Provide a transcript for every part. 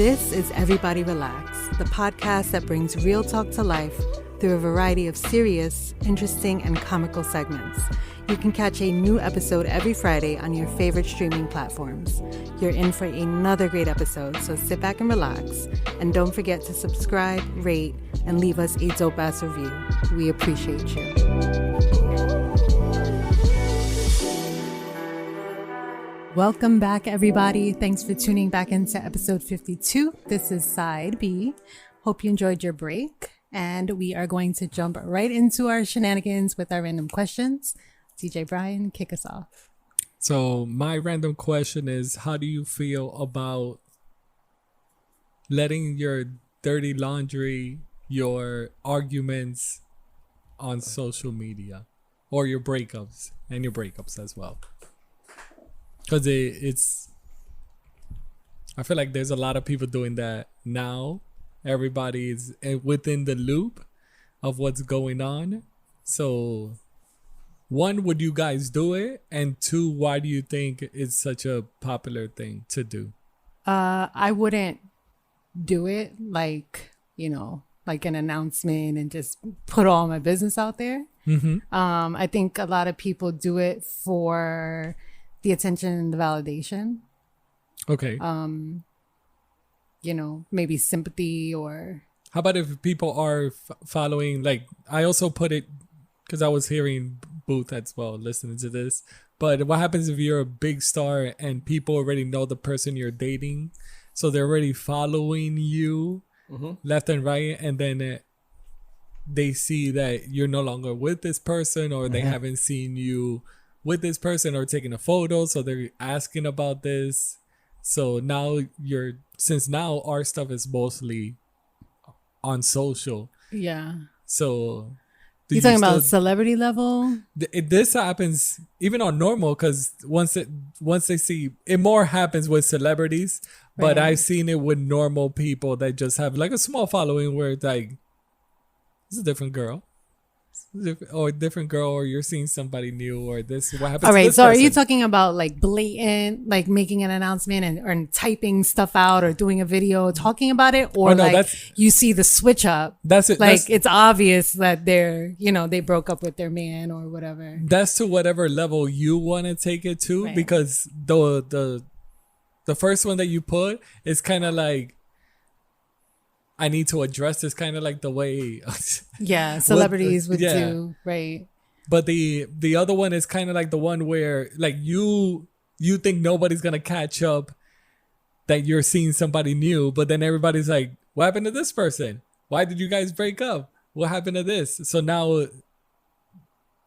This is Everybody Relax, the podcast that brings real talk to life through a variety of serious, interesting, and comical segments. You can catch a new episode every Friday on your favorite streaming platforms. You're in for another great episode, so sit back and relax. And don't forget to subscribe, rate, and leave us a dope-ass review. We appreciate you. Welcome back, everybody. Thanks for tuning back into episode 52. This is Side B. Hope you enjoyed your break. And we are going to jump right into our shenanigans with our random questions. DJ Brian, kick us off. So my random question is, how do you feel about letting your dirty laundry, your arguments on social media, or your breakups as well? Because I feel like there's a lot of people doing that now. Everybody is within the loop of what's going on. So, one, would you guys do it? And two, why do you think it's such a popular thing to do? I wouldn't do it like an announcement and just put all my business out there. Mm-hmm. I think a lot of people do it for the attention and the validation. Okay. Maybe sympathy or... How about if people are following, like, I also put it, because I was hearing Booth as well, listening to this. But what happens if you're a big star and people already know the person you're dating? So they're already following you left and right. And then they see that you're no longer with this person, or they haven't seen you with this person or taking a photo. So they're asking about this. So now since now our stuff is mostly on social. Yeah. So you're talking about celebrity level? This happens even on normal, because once they see it, more happens with celebrities. But I've seen it with normal people that just have like a small following where it's like, it's a different girl. Or different girl, or you're seeing somebody new, or this. What happens? All right. To this So, person? are you talking about like blatant, like making an announcement or typing stuff out, or doing a video talking about it, or you see the switch up? That's it. Like it's obvious that they broke up with their man or whatever. That's to whatever level you want to take it to, right. Because the first one that you put is kind of like, I need to address this, kind of like the way celebrities would do, right? But the other one is kind of like the one where like you think nobody's gonna catch up that you're seeing somebody new, but then everybody's like, what happened to this person? Why did you guys break up? What happened to this? So now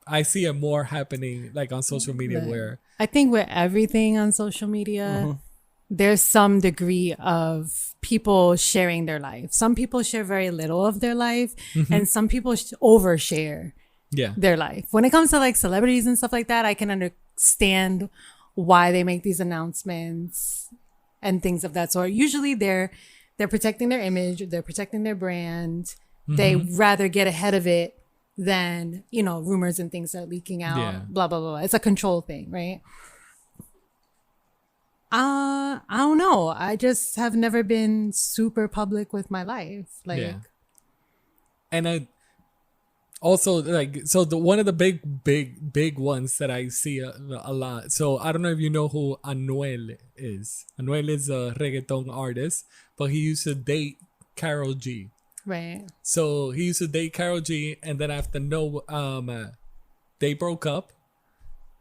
I see it more happening like on social media, where I think with everything on social media, there's some degree of people sharing their life. Some people share very little of their life, and some people overshare their life. When it comes to like celebrities and stuff like that, I can understand why they make these announcements and things of that sort. Usually they're protecting their image, they're protecting their brand. They rather get ahead of it than, rumors and things are leaking out, blah, blah, blah. It's a control thing, right? I don't know. I just have never been super public with my life. And I also one of the big ones that I see a lot. So I don't know if you know who Anuel is. Anuel is a reggaeton artist, but he used to date Karol G. Right. So he used to date Karol G, and then after they broke up.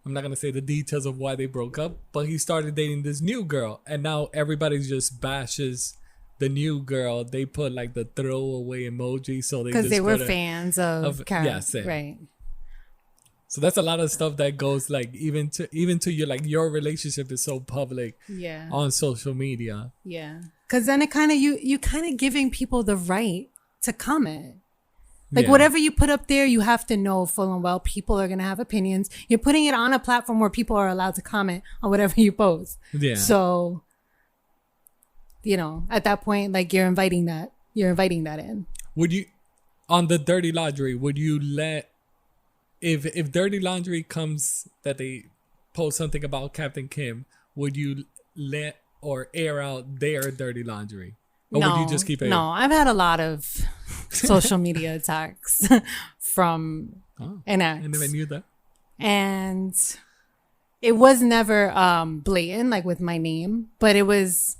I'm not going to say the details of why they broke up, but he started dating this new girl. And now everybody just bashes the new girl. They put like the throwaway emoji. So because they were fans of Karol. Yeah, same. Right. So that's a lot of stuff that goes like even to your, like, your relationship is so public on social media. Yeah. Because then it kind of, you kind of giving people the right to comment. Like whatever you put up there, you have to know full and well people are going to have opinions. You're putting it on a platform where people are allowed to comment on whatever you post. Yeah. So, at that point, like you're inviting that in. Would you, on the dirty laundry, would you let, if dirty laundry comes that they post something about Captain Kim, would you let or air out their dirty laundry? Or would you just keep it? No, I've had a lot of social media attacks from an ex. I never knew that. And it was never blatant, like with my name, but it was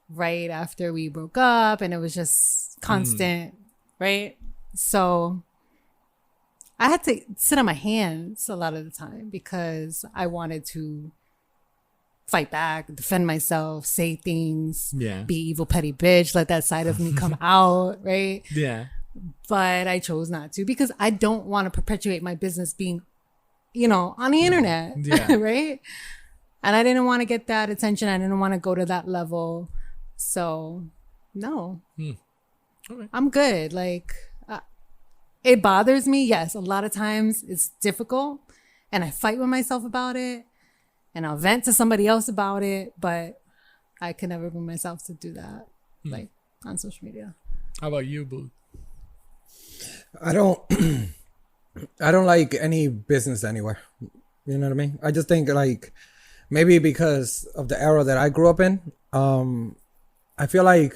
right after we broke up, and it was just constant, right? So I had to sit on my hands a lot of the time because I wanted to fight back, defend myself, say things, be evil, petty bitch, let that side of me come out, right? Yeah. But I chose not to because I don't want to perpetuate my business being, on the internet, right? And I didn't want to get that attention. I didn't want to go to that level. So, no. Okay. I'm good. Like, it bothers me. Yes, a lot of times it's difficult. And I fight with myself about it. And I'll vent to somebody else about it, but I can never bring myself to do that, like on social media. How about you, Boo? I don't like any business anywhere. You know what I mean? I just think like maybe because of the era that I grew up in, I feel like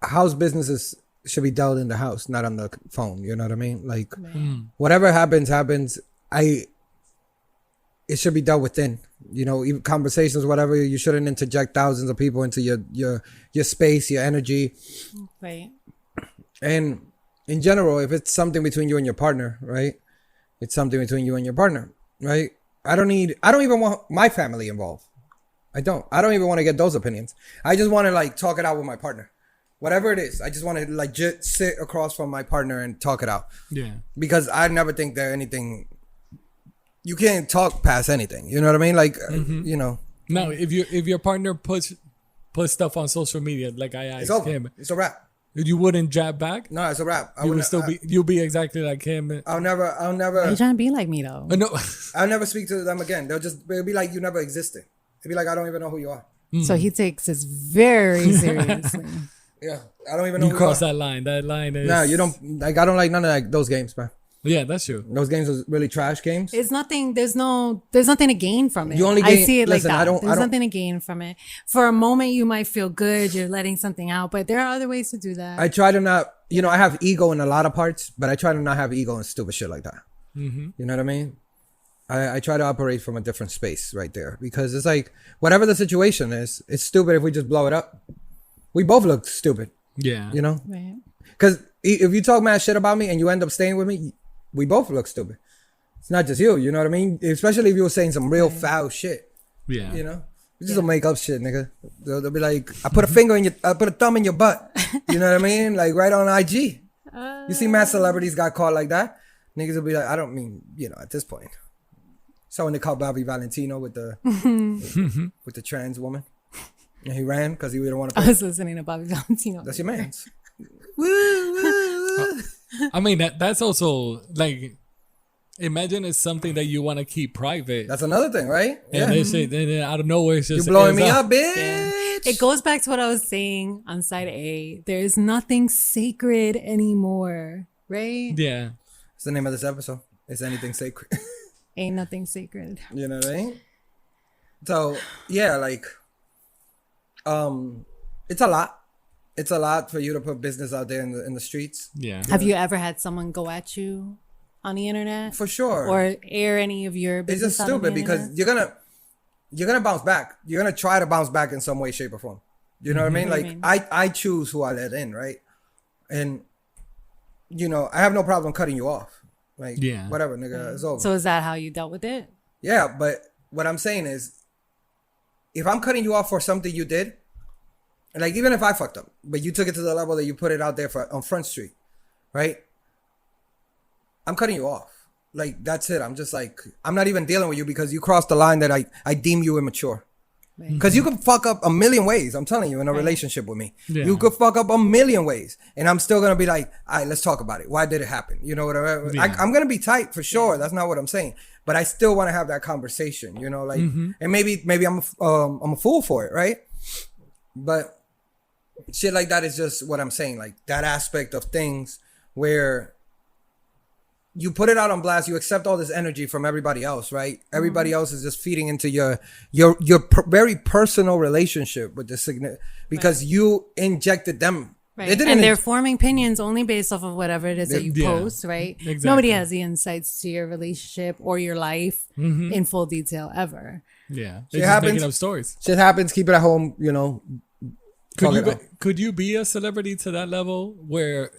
house businesses should be dealt in the house, not on the phone. You know what I mean? Like whatever happens. It should be dealt within, even conversations, whatever. You shouldn't interject thousands of people into your space, your energy. Right. And in general, if it's something between you and your partner, right? It's something between you and your partner, right? I don't even want my family involved. I don't even want to get those opinions. I just want to like talk it out with my partner. Whatever it is, I just want to like just sit across from my partner and talk it out. Yeah. Because I never think that anything... You can't talk past anything. You know what I mean? Like, No, if your partner puts stuff on social media, like I asked him, it's a wrap. You wouldn't jab back? No, it's a wrap. You'll be exactly like him. I'll never. You're trying to be like me though. No. I'll never speak to them again. They'll be like, you never existed. It'll be like, I don't even know who you are. So he takes this very seriously. Yeah, I don't even know. You cross that line. That line is. No, you don't. Like, I don't like none of like those games, man. Yeah, that's true. Those games are really trash games. It's nothing. There's nothing to gain from it. You only I see it listen, like that. There's nothing to gain from it. For a moment, you might feel good. You're letting something out, but there are other ways to do that. I try to not. I have ego in a lot of parts, but I try to not have ego in stupid shit like that. Mm-hmm. You know what I mean? I try to operate from a different space right there because it's like whatever the situation is, it's stupid if we just blow it up. We both look stupid. Yeah. Right. Because if you talk mad shit about me and you end up staying with me, we both look stupid. It's not just you, you know what I mean? Especially if you were saying some real foul shit. Yeah. You just don't make up shit, nigga. They'll be like, I put a thumb in your butt. You know what I mean? Like right on IG. You see mad celebrities got caught like that. Niggas will be like, I don't mean, at this point. So when they caught Bobby Valentino with the with the trans woman. And he ran because he didn't want to I was listening to Bobby Valentino. That's your man's. I mean, that's also like, imagine it's something that you want to keep private. That's another thing, right? And they say, then out of nowhere, it's just... You're blowing me up, bitch. Yeah. It goes back to what I was saying on side A. There is nothing sacred anymore, right? Yeah. It's the name of this episode. Is anything sacred? Ain't nothing sacred. You know what I mean? So, yeah, like... it's a lot. It's a lot for you to put business out there in the streets. Yeah. Have you ever had someone go at you on the internet? For sure. Or air any of your business? It's just stupid because you're gonna bounce back. You're gonna try to bounce back in some way, shape, or form. You know what I mean? Like I choose who I let in, right? And I have no problem cutting you off. Like whatever, nigga, it's over. So is that how you dealt with it? Yeah, but what I'm saying is, if I'm cutting you off for something you did. Like, even if I fucked up, but you took it to the level that you put it out there on Front Street, right? I'm cutting you off. Like, that's it. I'm just like, I'm not even dealing with you because you crossed the line that I deem you immature. Because you can fuck up a million ways, I'm telling you, in a relationship with me. Yeah. You could fuck up a million ways. And I'm still going to be like, all right, let's talk about it. Why did it happen? You know what I mean? Yeah. I'm going to be tight for sure. That's not what I'm saying. But I still want to have that conversation, like, and maybe I'm a fool for it, right? But shit like that is just what I'm saying. Like that aspect of things where you put it out on blast, you accept all this energy from everybody else, right? Everybody else is just feeding into your very personal relationship with the because you injected them. Right. And they're forming opinions only based off of whatever it is that you post, right? Exactly. Nobody has the insights to your relationship or your life in full detail ever. Yeah. Shit They're just happens. making up stories. Shit happens, keep it at home, you know. Could you be a celebrity to that level where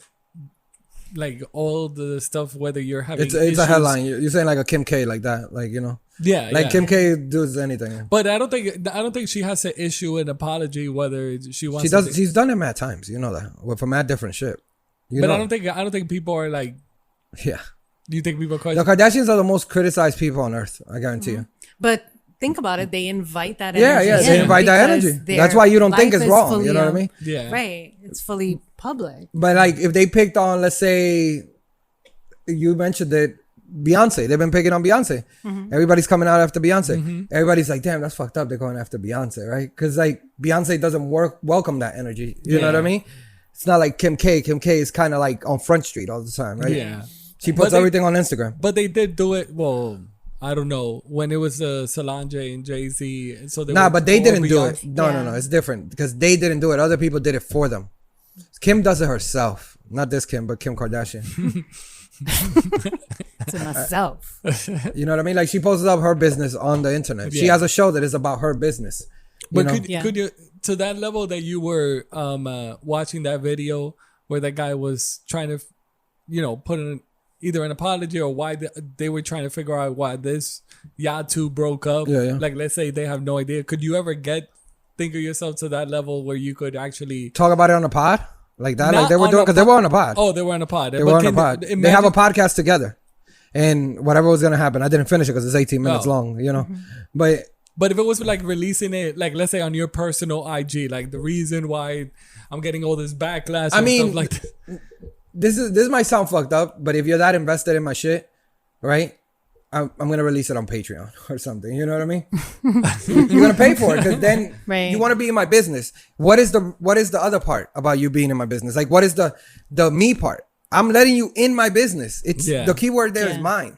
like all the stuff, whether you're having it's issues, a headline. You're saying like a Kim K, like that, like, you know. Yeah, like yeah. Kim K does anything. But I don't think she has to issue an apology whether she wants. She does. She's done it mad times. You know that. Well, for mad different shit. But I don't think people are like. Yeah. Do you think people question? The Kardashians are the most criticized people on earth. I guarantee you. But think about it. They invite that Yeah, energy. yeah. They invite that energy. That's why you don't think it's wrong. You know what I mean? Yeah. Right. It's fully public. But like, if they picked on, let's say, you mentioned that Beyonce, they've been picking on Beyonce. Everybody's coming out after Beyonce. Everybody's like, damn, that's fucked up. They're going after Beyonce, right? Because like Beyonce doesn't welcome that energy. You know what I mean? It's not like Kim K. Kim K is kind of like on Front Street all the time, right? Yeah. She puts everything on Instagram. But they did do it. Well, I don't know when it was Solange and Jay-Z. So But they didn't do it. No. It's different because they didn't do it. Other people did it for them. Kim does it herself. Not this Kim, but Kim Kardashian. To myself. You know what I mean? Like she posts up her business on the internet. She has a show that is about her business. But could you, to that level that you were watching that video where that guy was trying to, put in either an apology or why they were trying to figure out why this two broke up. Yeah. Like, let's say they have no idea. Could you ever think of yourself to that level where you could actually talk about it on a pod? Like that? Not Like they were doing, because they were on a pod. Oh, they were on a pod. They were on a pod. They have a podcast together. And whatever was going to happen, I didn't finish it because it's 18 minutes long, But if it was like releasing it, like let's say on your personal IG, like the reason why I'm getting all this backlash and stuff like that. This might sound fucked up, but if you're that invested in my shit, right? I'm going to release it on Patreon or something. You know what I mean? You're going to pay for it because then you want to be in my business. What is the other part about you being in my business? Like, what is the me part? I'm letting you in my business. It's the keyword there is mine.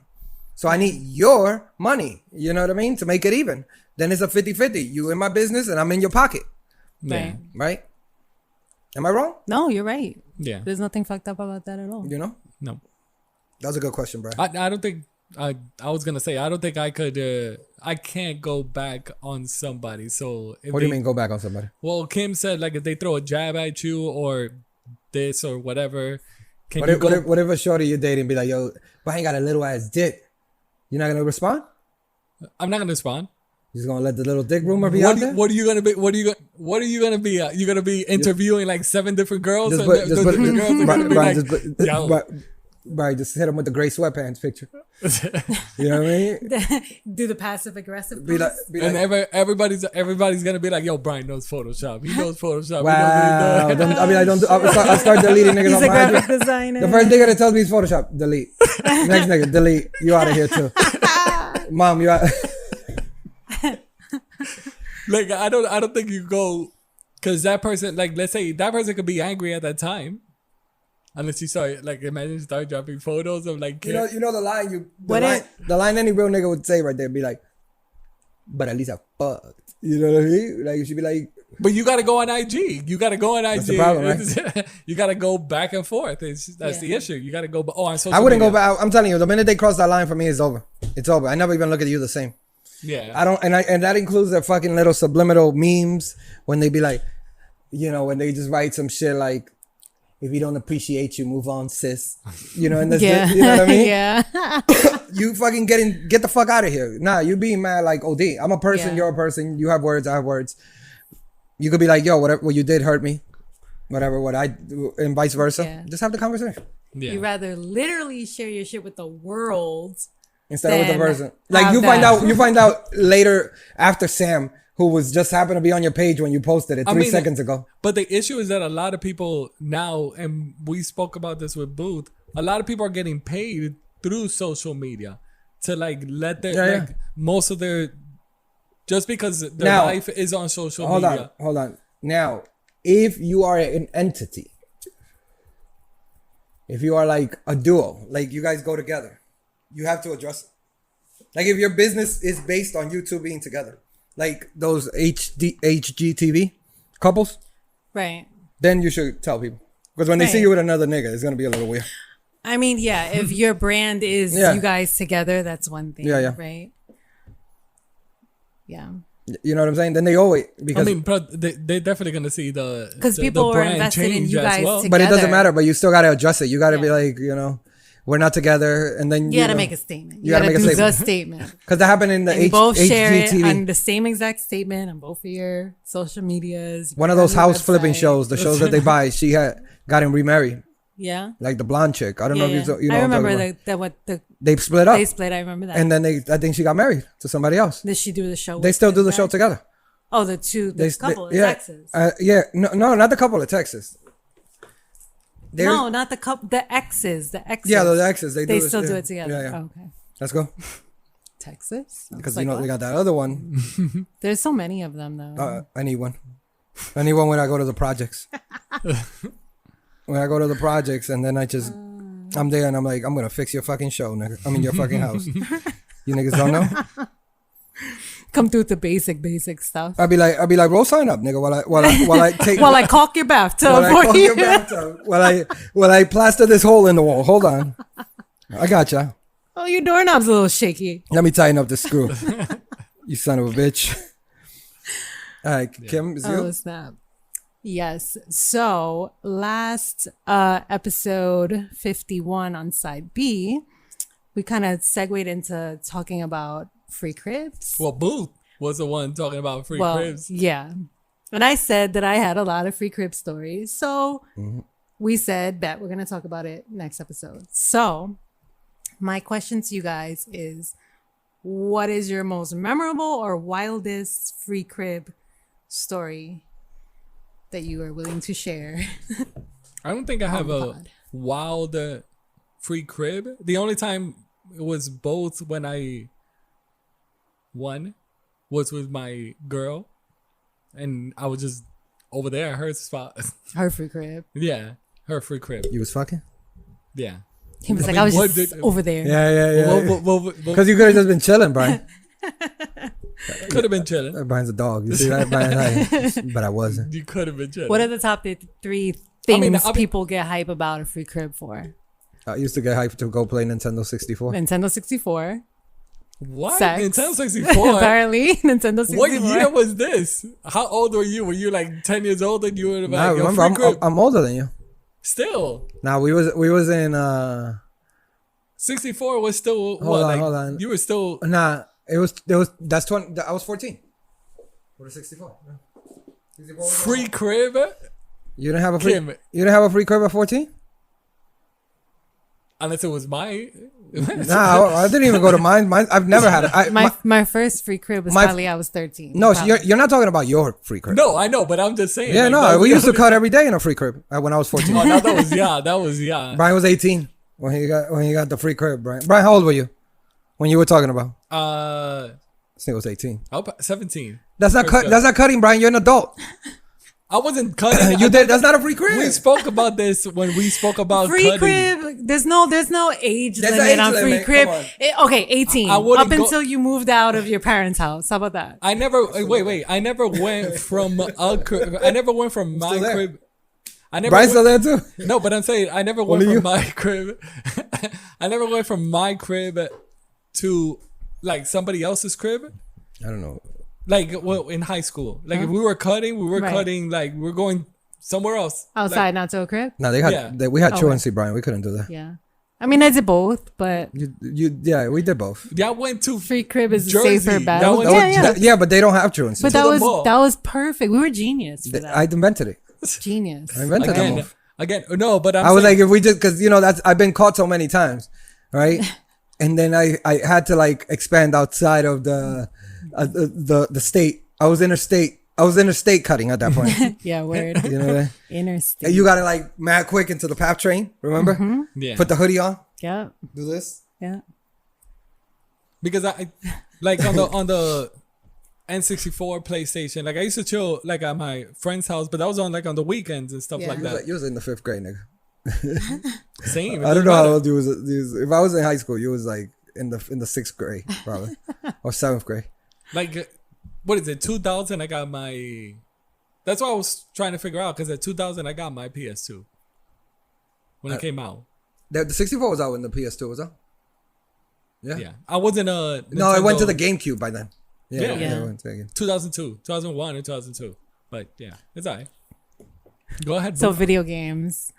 So I need your money. You know what I mean? To make it even. Then it's a 50-50. You in my business and I'm in your pocket. Right. Right? Am I wrong? No, you're right. Yeah. There's nothing fucked up about that at all. You know? No. That was a good question, bro. I don't think I was gonna say I don't think I could I can't go back on somebody. So what do you mean go back on somebody? Well, Kim said like if they throw a jab at you or this or whatever. What if a shorty you're dating be like, yo, but I ain't got a little ass dick? You're not gonna respond? I'm not gonna respond. You're just gonna let the little dick rumor be out there? What are you gonna be? What are you gonna be? You're gonna be interviewing like 7 different girls. Right, just hit him with the gray sweatpants picture. You know what I mean? Do the passive aggressive. And everybody's gonna be like, "Yo, Brian knows Photoshop. He knows Photoshop." Wow. I'll start deleting niggas. He's off a my graphic IG. designer. The first nigga that tells me it's Photoshop, delete. Next nigga, delete. You out of here too. Mom, you out. Like I don't think you go, because that person, like let's say that person could be angry at that time. Unless you start, like, imagine you start dropping photos of, like... You know the line the line any real nigga would say right there, be like, but at least I fucked. You know what I mean? Like, you should be like... But you got to go on IG. You got to go on IG. That's the problem, right? You got to go back and forth. That's the issue. You got to go... on social I wouldn't media. go back. I'm telling you, the minute they cross that line for me, it's over. It's over. I never even look at you the same. Yeah. I don't... And that includes their fucking little subliminal memes when they be like... when they just write some shit like... If you don't appreciate you, move on, sis. And that's you know what I mean? Yeah. You fucking get the fuck out of here. Nah, you being mad like OD. I'm a person, you're a person. You have words, I have words. You could be like, yo, whatever, what you did hurt me. Whatever, what I do, and vice versa. Yeah. Just have the conversation. Yeah. You rather literally share your shit with the world instead of with the person. Like you find out later after Sam, who was just happened to be on your page when you posted it 3 seconds ago. But the issue is that a lot of people now, and we spoke about this with Booth, a lot of people are getting paid through social media to like let their most of their, just because their life is on social media. Hold on. Now, if you are an entity, if you are like a duo, like you guys go together, you have to address it. Like if your business is based on you two being together, like those HGTV couples, Right. then you should tell people. Because when they see Right. you with another nigga, it's gonna be a little weird. I mean, yeah, if your brand is Yeah. you guys together, that's one thing. Yeah, yeah. Right. Yeah. You know what I'm saying? Then they always I because mean, but they're definitely gonna see the Because the people were brand invested in change you as guys well. together. but it doesn't matter. But you still gotta adjust it. You gotta be Yeah. like, we're not together, and then You gotta know, make a statement. You, you gotta gotta, make a do statement. the statement. Because that happened in the And you both share it HGTV. on the same exact statement on both of your social medias. One of on those your house flipping website. shows, the shows that they buy. She had gotten remarried, Yeah. like the blonde chick. I don't Yeah, know if yeah. you know. I what I'm talking remember about. that what the They split up, they split. I remember that. and then I think she got married to somebody else. Did she do the show? They with still do him the show back? together. Oh, the couple, the yeah, exes. No, not the couple of Texas. No, not the couple. The exes. The exes. Yeah, the exes. They still yeah. do it together. Yeah, yeah. Oh, okay. Let's go. Texas. I was Because like, they what? got that other one. There's so many of them though. I need one. I need one when I go to the projects. When I go to the projects, and then I'm there, and I'm like, I'm gonna fix your fucking show, nigga. I mean, your fucking house. You niggas don't know. Come through with the basic stuff. I'll be like, roll sign up, nigga. While I take. Well, I caulk your bathtub while I for caulk you. your bathtub. While I plaster this hole in the wall. Hold on. I gotcha. Oh, your doorknob's a little shaky. Let me tighten up the screw. You son of a bitch. All right, Kim, is you? Oh, snap. Yes. So last episode 51 on side B, we kind of segued into talking about free cribs. Well, Booth was the one talking about free cribs. Yeah. And I said that I had a lot of free crib stories. So we said that we're going to talk about it next episode. So my question to you guys is, what is your most memorable or wildest free crib story that you are willing to share? I don't think I have the a pod. wild free crib. The only time it was both when I won was with my girl, and I was just over there at her spot. Her free crib. Yeah, her free crib. You was fucking? Yeah. He was I like, mean, I was what just did- over there. Yeah. Because you could have just been chilling, Brian. Could have been chilling. Brian's a dog. You see that? Brian's like, but I wasn't. You could have been chilling. What are the top three things I mean, people get hype about a free crib for? I used to get hyped to go play Nintendo 64. Nintendo 64. What? Sex. Nintendo 64? Apparently, Nintendo 64. What year was this? How old were you? Were you like 10 years old and you were Nah, like, yo, remember, free crib? I'm older than you. Still. Now we was in 64 was still, hold on. You were still, that's 20. I was 14. What is 64? Yeah. 64 was free crib? You didn't have a free. Kim. You didn't have a free crib at 14? Unless it was my. Nah, I didn't even go to mine. I've never had it. My first free crib was my- probably I was 13. No, Probably. you're not talking about your free crib. No, I know, but I'm just saying. Yeah, like, no, that we was- used to cut every day in a free crib when I was 14. Oh, no, that was yeah. Brian was 18 when he got the free crib. Brian, how old were you when you were talking about? I think it was 18. 17. That's not First that's not cutting, Brian. You're an adult. I wasn't cutting. You did. That's not a free crib. We spoke about this when we spoke about Free cutting. crib. There's no age There's an limit age on free limit, crib. come Okay, 18. I wouldn't Up go- until you moved out of your parents' house. How about that? I never wait. I never went from a crib. I never went from my still there. crib. I never. Brian's went, still there too. no, but I'm saying I never went Only from you? my crib. I never went from my crib to like somebody else's crib. I don't know. Like in high school. Like if we were cutting, Right. cutting. Like we're going somewhere else. Outside, not to a crib? No, they had Yeah. we had Okay. truancy, Brian. We couldn't do that. Yeah. I mean, I did both, but Yeah, we did both. Yeah, I went to free crib is a Jersey. safer bet. That was- Yeah. But they don't have truancy. But to that the was mall. that was perfect. We were genius for that. I invented it. Genius. I invented that again. move. Again, no, but I was saying, like, if we just because that's I've been caught so many times, right? And then I had to like expand outside of the state. I was interstate cutting at that point. Yeah, weird. You know what I mean? Interstate. And you got to like mad quick into the PAP train. Remember? yeah, Put the hoodie on. Yeah. Do this. Yeah. because I like on the N64 PlayStation. Like I used to chill like at my friend's house, but that was on like on the weekends and stuff Yeah. like that. You was in the 5th grade, nigga. Same. I don't know how old you was. If I was in high school, you was like in the sixth grade probably or seventh grade. Like, what is it? 2000. I got my. That's what I was trying to figure out because at 2000 I got my PS2 when it came out. The 64 was out when the PS2 was out. Yeah. Yeah, I wasn't a. No, it went to the GameCube by then. Yeah. It went to the GameCube. 2002, 2001, or 2002. But yeah, it's alright. Go ahead. So Boo. video games.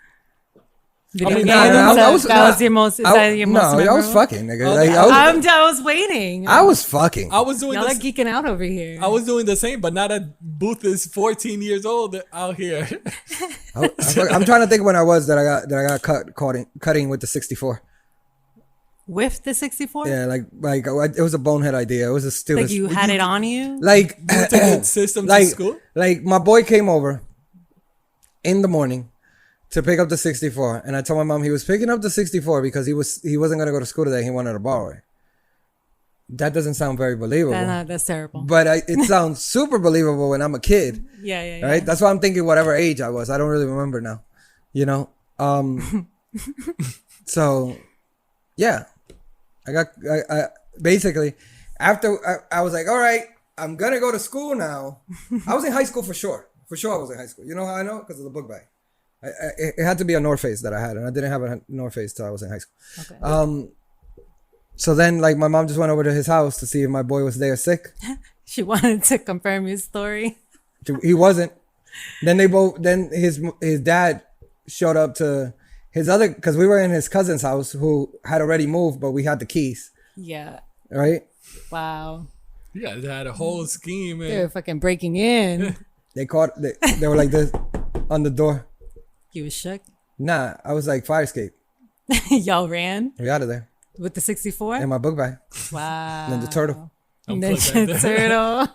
I mean, That was your most. Is that your most? No, I was memorable? fucking, nigga. Okay. Like, I was waiting. I was fucking. I was doing Y'all are this. geeking out over here. I was doing the same, but now that Booth is 14 years old out here. I'm trying to think when I was that I got cutting with the 64. With the 64. Yeah, like it was a bonehead idea. It was a stupid. Like you had it on you. Like You took the system to like school? like my boy came over in the morning to pick up the 64, and I told my mom he was picking up the 64 because he wasn't gonna go to school today. He wanted to borrow it. That doesn't sound very believable. That's terrible. But it sounds super believable when I'm a kid. Yeah. Right? That's why I'm thinking whatever age I was. I don't really remember now. You know? So yeah. I basically after I was like, all right, I'm gonna go to school now. I was in high school for sure. For sure I was in high school. You know how I know? Because of the book bag. It had to be a North Face that I had, and I didn't have a North Face till I was in high school. Okay. So then like my mom just went over to his house to see if my boy was there sick. She wanted to confirm his story. He wasn't. Then his dad showed up to his other, because we were in his cousin's house who had already moved, but we had the keys. Yeah. Right? Wow. You guys had a whole scheme. They were And fucking breaking in. They were like this on the door. You was shook. Nah, I was like fire escape. Y'all ran We out of there. with the 64. In my book bag. Wow. Ninja Turtle. Ninja Turtle.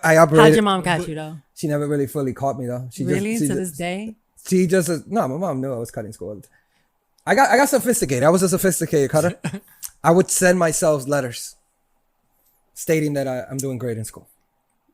I operated. How'd your mom catch you though? She never really fully caught me though. She Really? just, To this day? She just no. My mom knew I was cutting school. I got sophisticated. I was a sophisticated cutter. I would send myself letters stating that I'm doing great in school.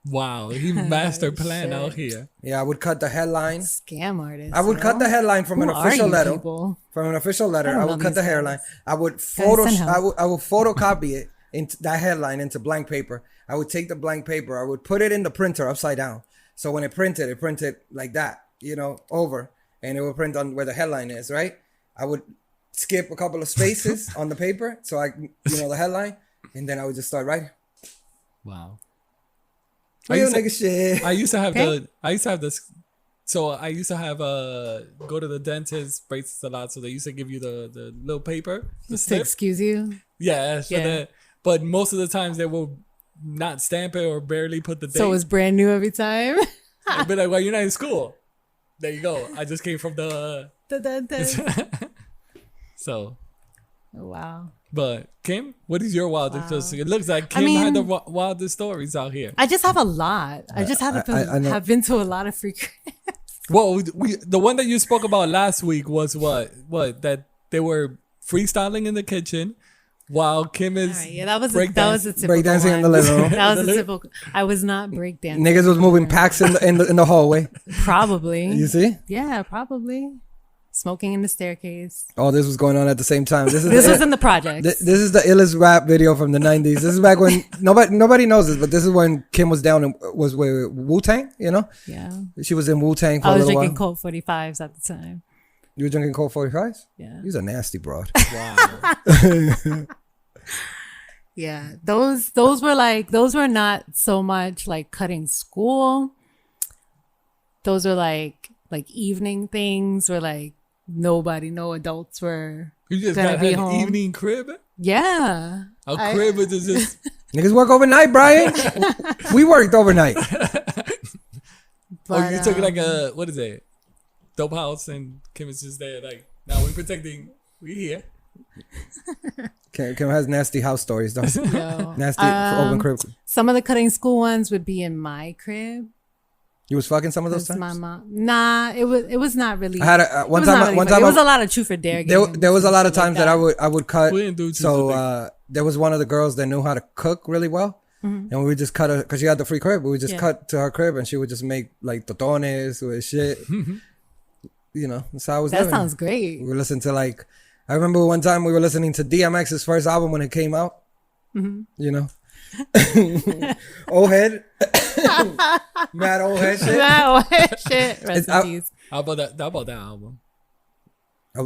wow, he master plan Shit. out here. Yeah, I would cut the headline. Scam artist. I would cut the headline from Who an are official you letter. people? From an official letter, I don't I know would cut these the guys. hairline. I would send help. I would photocopy it into that headline into blank paper. I would take the blank paper. I would put it in the printer upside down. So when it printed like that, over, and it would print on where the headline is. Right? I would skip a couple of spaces on the paper, so the headline, and then I would just start writing. Wow. Real nigga shit. I used to have Okay. this. So I used to have go to the dentist braces a lot. So they used to give you the little paper, the To slip. excuse you. Yeah, so Yeah. but most of the times they will not stamp it or barely put the date. So it was brand new every time. I'd be like, well, you're not in school. There you go. I just came from the. So, Oh, wow. but Kim, what is your wildest? Wow. It looks like I Kim had the mean- wildest stories out here. I just have a lot. I just have I know. have been to a lot of free. Well, the one that you spoke about last week was what that they were freestyling in the kitchen while Kim is Alright, yeah, that was a typical Breakdancing one. in the living room. That was a typical. I was not breakdancing. Niggas was moving packs in the hallway. Probably. You see? Yeah, probably. Smoking in the staircase. All this was going on at the same time. This was in the project. This is the illest rap video from the 90s. This is back when nobody knows this, but this is when Kim was down and was with Wu-Tang, Yeah. She was in Wu-Tang for I a was little drinking while. Colt 45s at the time. You were drinking Colt 45s? Yeah. You was a nasty broad. wow. Yeah. Those were not so much like cutting school. Those were like evening things where like no adults were You just gonna got be an home. evening crib. Yeah. Crib is just Niggas work overnight, Brian. We worked overnight. But, you took like a what is it? Dope house and Kim is just there like now we're protecting. We here. Kim has nasty house stories, though. yo, Nasty open crib. some of the cutting school ones would be in my crib. You was fucking some of those That's times? my mom. Nah, it was not really. I had a, one it was time. not really One funny. time. It was a lot of truth or dare games. There was a lot of and shit times like that I would cut. We didn't do truth or So there was one of the girls that knew how to cook really well, and we would just cut her because she had the free crib. We would just Yeah. cut to her crib, and she would just make like totones with shit. you know, that's how I was That living. sounds great. We were listening to like, I remember one time we were listening to DMX's first album when it came out. Mm-hmm. You know, old head, mad old head shit. Shit. Rest in peace. How about that? How about that album?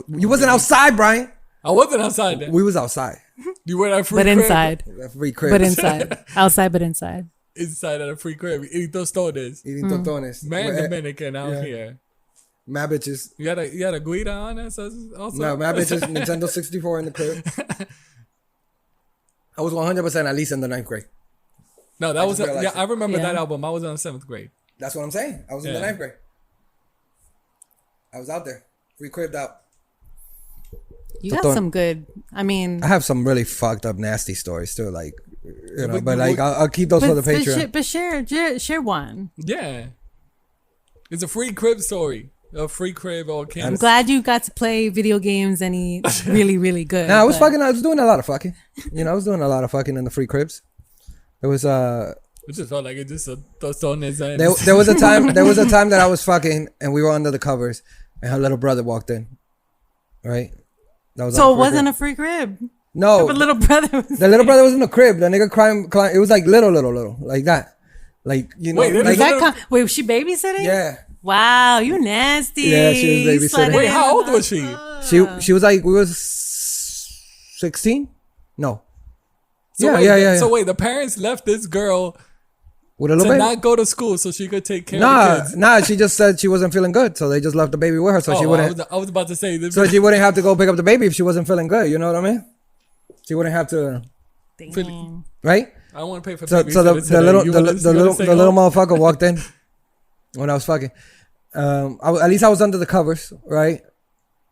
You wasn't outside, Brian. I wasn't outside then. We was outside. You were at a free But crib. inside. That free crib. But inside. Outside, but inside. Inside at a free crib. Eating tostones. Eating totones. Man Dominican out here. Mad bitches. You had a guida on us also? No, mad bitches. Nintendo 64 in the crib. I was 100% at least in the 9th grade. No, that was I remember Yeah. that album. I was in the 7th grade. That's what I'm saying. I was in the 9th grade. I was out there. Free cribbed out. You got some good. I mean, I have some really fucked up nasty stories too, like you know, but like I'll keep those for the Patreon. But share one. Yeah. It's a free crib story. A free crib or I'm campus. glad you got to play video games and eat really, really good. Nah, I was doing a lot of fucking. You know, I was doing a lot of fucking in the free cribs. It was It just felt like it just a tostones. there was a time that I was fucking and we were under the covers and her little brother walked in. Right? That was so it wasn't a free crib. No. The little brother was The little brother was in the crib. The nigga climb. It was like little, like that. Like, you know. Wait, like, wait, was she babysitting? yeah. Wow, you nasty. Yeah, she was babysitting. Sliding Wait, in how old the- was she? She was like, we was 16? No. So Yeah, wait, yeah. So wait, the parents left this girl With a to little baby? not go to school so she could take care of the kids. Nah, she just said she wasn't feeling good. So they just left the baby with her so she wouldn't. I was about to say this. So she wouldn't have to go pick up the baby if she wasn't feeling good. You know what I mean? She wouldn't have to, Dang. right? I don't want to pay for So babysitter the today. little You the, wanna- the you wanna little stay the little home? motherfucker walked in when I was fucking. At least I was under the covers, right?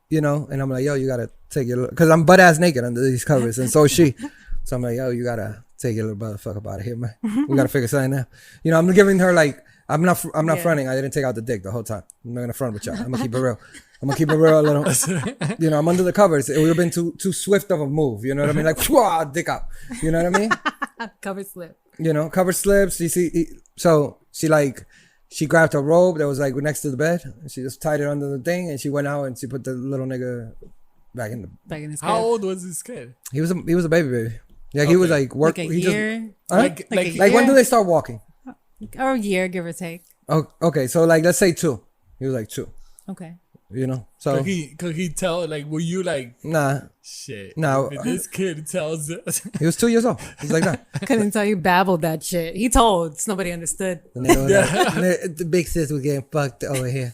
You know, and I'm like, yo, you gotta take your, because I'm butt ass naked under these covers, and so is she. So I'm like, yo, you gotta take your little motherfucker out of here, man. We gotta figure something out. You know, I'm giving her like, I'm not Yeah. fronting. I didn't take out the dick the whole time. I'm not gonna front with y'all. I'm gonna keep it real. A little. You know, I'm under the covers. It would have been too swift of a move. You know what I mean? Like, whoa, dick out. You know what I mean? Cover slip. You know, cover slips. You see, so she grabbed her robe that was like next to the bed. And she just tied it under the thing, and she went out and she put the little nigga back in the. Back in his How crib. old was this kid? He was a baby. Like he was Okay. like work. Like a he year? Huh? Like Like a Like when year? do they start walking? Or a year, give or take. Oh, okay. So like let's say 2. He was like 2. Okay. You know. So could he tell, like, were you like, nah, shit? No. If this kid tells us. he was 2 years old. He's like that. Couldn't tell you babbled that shit. He told. So nobody understood. The nigga was like, the big sis was getting fucked over here.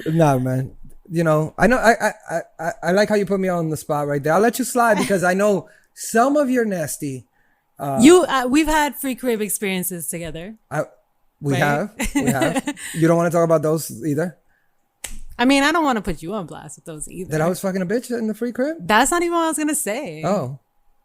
Nah, man. You know, I know. I like how you put me on the spot right there. I'll let you slide because I know some of your nasty. We've had free crib experiences together. We Right? have. You don't want to talk about those either. I mean, I don't want to put you on blast with those either. That I was fucking a bitch in the free crib. That's not even what I was gonna say. Oh,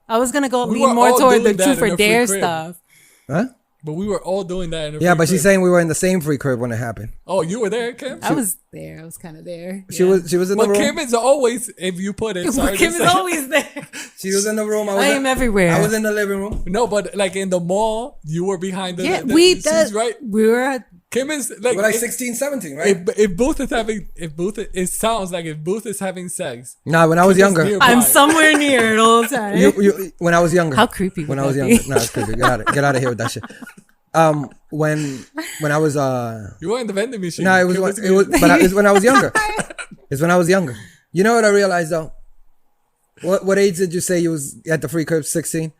I was gonna go We lean were more all toward the doing that truth in or the free dare crib. stuff. huh? But we were all doing that in a Yeah, free but she's crib. saying we were in the same free crib when it happened. Oh, you were there, Kim? I was there. I was kind of there. She was in the Well, room. Kim is always, if you put it. Sorry to Kim is say. always there. She was in the room. I am everywhere. I was in the living room. No, but like in the mall, you were behind the. Yeah, she's right. We were at Kim is like, We're like if- 16, 17, right? If Booth is having, it sounds like if Booth is having sex. Nah, when I was Kim is younger. nearby. I'm somewhere near at all times. When I was younger. How creepy When would I was that younger. be? No, it's creepy. Get out of here with that shit. When I was You were in the vending machine. no, it Kim was when I was younger. It's when I was younger. You know what I realized though? What age did you say you was at the free crib? 16?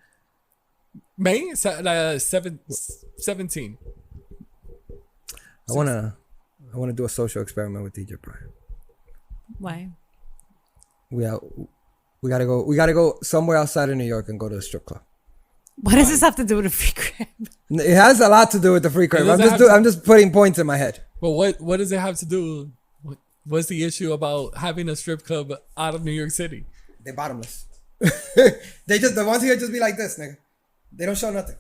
May 17. I wanna do a social experiment with DJ Brian. Why? We gotta go somewhere outside of New York and go to a strip club. What does this have to do with a free crib? It has a lot to do with the free crib. It doesn't have to- I'm just putting points in my head. But what does it have to do? What's the issue about having a strip club out of New York City? They're bottomless. The ones here just be like this, nigga. They don't show nothing.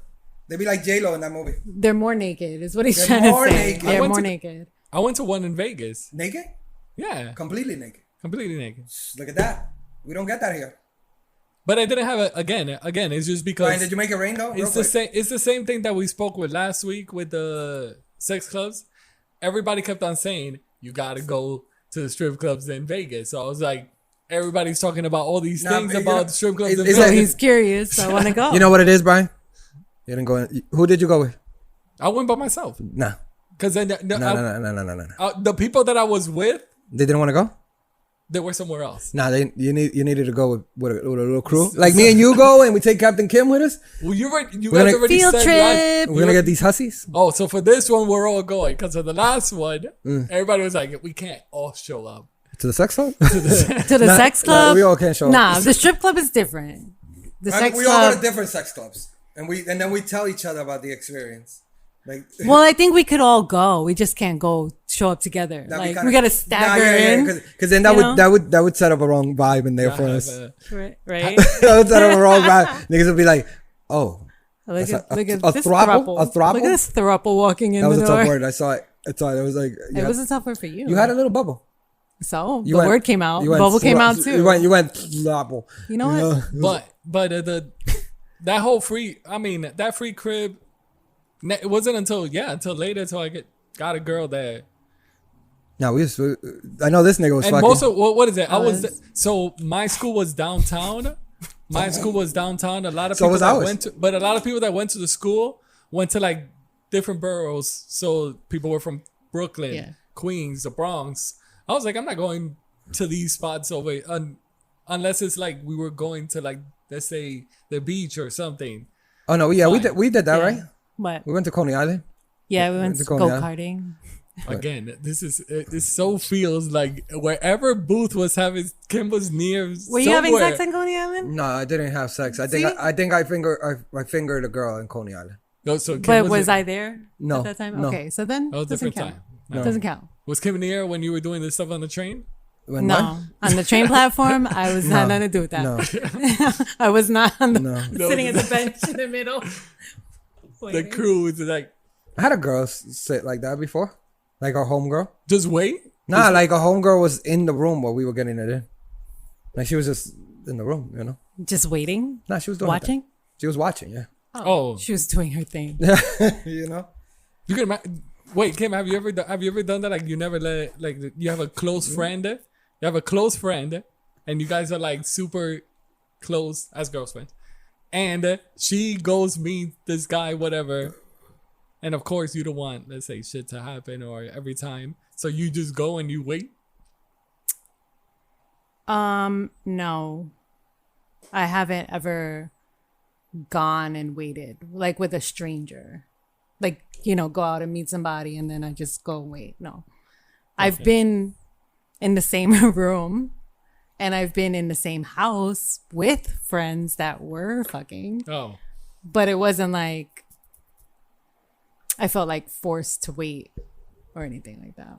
They be like J-Lo in that movie. They're more naked, is what he's They're trying to more say. naked. They're I went more to- naked. I went to one in Vegas. Naked? Yeah, Completely naked. completely naked. Look at that. We don't get that here. But I didn't have it again. It's just because Brian, did you make it rain though? Real it's the quick. same. It's the same thing that we spoke with last week with the sex clubs, everybody kept on saying you gotta go to the strip clubs in Vegas. So I was like, everybody's talking about all these things about the strip clubs in it's So Vegas. he's curious. I want to go. You know what it is, Brian? You didn't go. Who did you go with? I went by myself Nah. because then No. the people that I was with, They didn't want to go. they were somewhere else. Nah, you needed to go with a little crew. Like me and you go, and we take Captain Kim with us. Well, you We're guys gonna- already Field said trip. We're gonna get these hussies. Oh, so for this one, we're all going. Because of the last one, Mm. everybody was like, we can't all show up. To the sex club? To the Nah, sex nah, club. we all can't show up. Nah, the strip club is different. The sex we all go to club. different sex clubs, and then we tell each other about the experience. Like, Well, I think we could all go. We just can't go show up together. Like we gotta stagger in. because then you know? that would set up a wrong vibe in there for us. Right. Right. That would set up a wrong vibe. Niggas would be like, "Oh, Look That's at a this throuple? throuple. A throuple? Look at this throuple walking in that was the a door. tough word." I saw it. It was like It was a tough word for you. you had a little bubble. So You the word came out. Bubble came out too. You went throuple. You know what? But that whole that free crib, it wasn't until later until I got a girl there. No, I know this nigga was And fucking. most of what is it? So my school was downtown. My school was downtown. A lot of So people was that ours. went to, but a lot of people that went to the school went to like different boroughs. So people were from Brooklyn, Yeah. Queens, the Bronx. I was like, I'm not going to these spots over unless it's like we were going to like, let's say the beach or something. Oh no, yeah, we did that, Yeah. right? What? We went to Coney Island. Yeah, we went to go Coney karting. Again, this so feels like wherever Booth was having, Kim was near. Were you having sex in Coney Island? No, I didn't have sex. I See? think I fingered a girl in Coney Island. No, so Kim But was I there No, at that time? no. Okay, so then That was a doesn't different count. time. No. Doesn't count. Was Kim near when you were doing this stuff on the train? When No, what? on the train platform, I was had No. nothing to do with that. No, I was not on the no. sitting at the bench in the middle. The waiting. crew was like, I had a girl sit like that before, like a homegirl. just wait. Nah, like a homegirl was in the room while we were getting it in. Like she was just in the room, you know. Just waiting, Nah, she was doing her thing. watching. She was watching, yeah. Oh, She was doing her thing. You know. you can wait, Kim. Have you ever done that? Like you never let you have a close friend. You have a close friend, and you guys are like super close as girlfriends. And she goes meet this guy, whatever. And of course, you don't want, let's say, shit to happen or every time. So you just go and you wait. No, I haven't ever gone and waited like with a stranger, like go out and meet somebody and then I just go and wait. No, I've been in the same room and I've been in the same house with friends that were fucking, Oh, but it wasn't like I felt like forced to wait or anything like that.